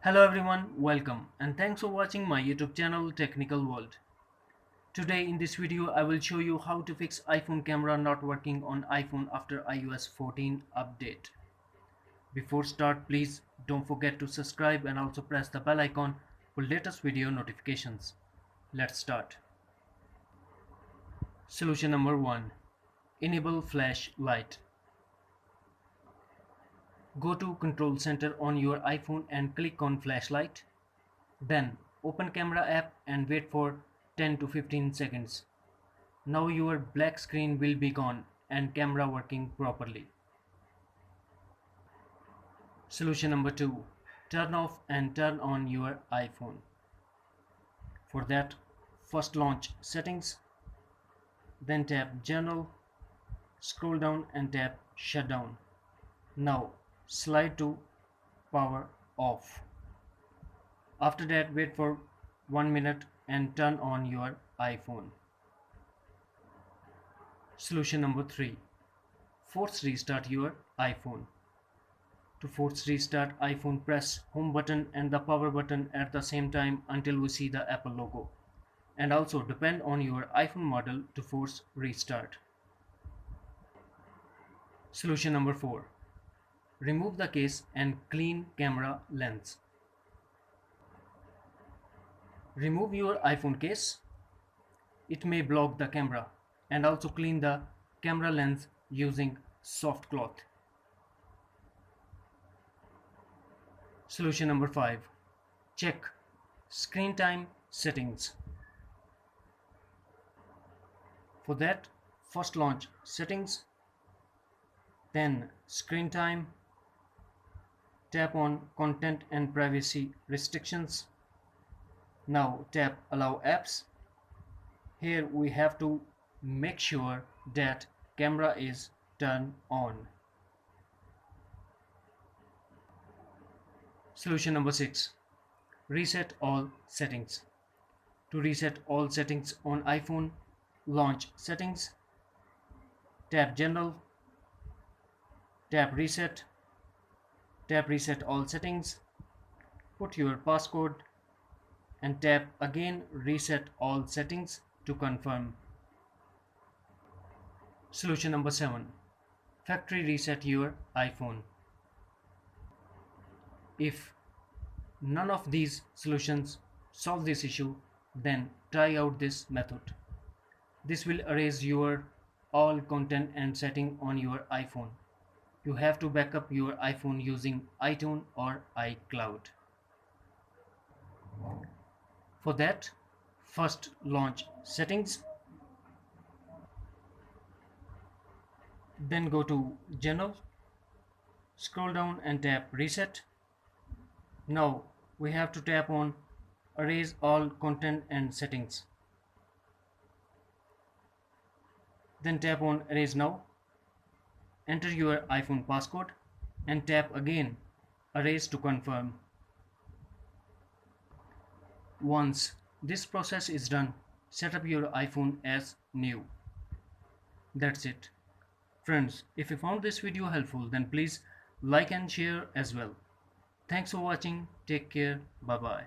Hello everyone, welcome and thanks for watching my YouTube channel Technical World. Today in this video I will show you how to fix iPhone camera not working on iPhone after iOS 14 update. Before start, please don't forget to subscribe and also press the bell icon for latest video notifications. Let's start. Solution number 1. Enable flash light. Go to Control Center on your iPhone and click on flashlight. Then open camera app and wait for 10 to 15 seconds. Now your black screen will be gone and camera working properly. Solution number 2. Turn off and turn on your iPhone. For that, first launch Settings, then tap General, scroll down and tap Shutdown. Now slide to Power Off. After that, wait for 1 minute and turn on your iPhone. Solution number 3. Force restart your iPhone. To force restart iPhone, press home button and the power button at the same time until we see the Apple logo. And also depend on your iPhone model to force restart. Solution number 4. Remove the case and clean camera lens. Remove your iPhone case. It may block the camera, and also clean the camera lens using soft cloth. Solution number 5. Check screen time settings. For that, first launch Settings, then Screen Time, tap on Content and Privacy Restrictions. Now tap Allow Apps. Here we have to make sure that camera is turned on. Solution number 6. Reset all settings. To reset all settings on iPhone, launch Settings, tap General, tap Reset all settings, put your passcode and tap again Reset all settings to confirm. Solution number 7. Factory reset your iPhone. If none of these solutions solve this issue, then try out this method. This will erase your all content and setting on your iPhone. You have to backup your iPhone using iTunes or iCloud. For that, first launch Settings, then go to General, scroll down and tap Reset. Now we have to tap on Erase all content and settings. Then tap on Erase Now. Enter your iPhone passcode and tap again Erase to confirm. Once this process is done, set up your iPhone as new. That's it. Friends, if you found this video helpful, then please like and share as well. Thanks for watching. Take care. Bye bye.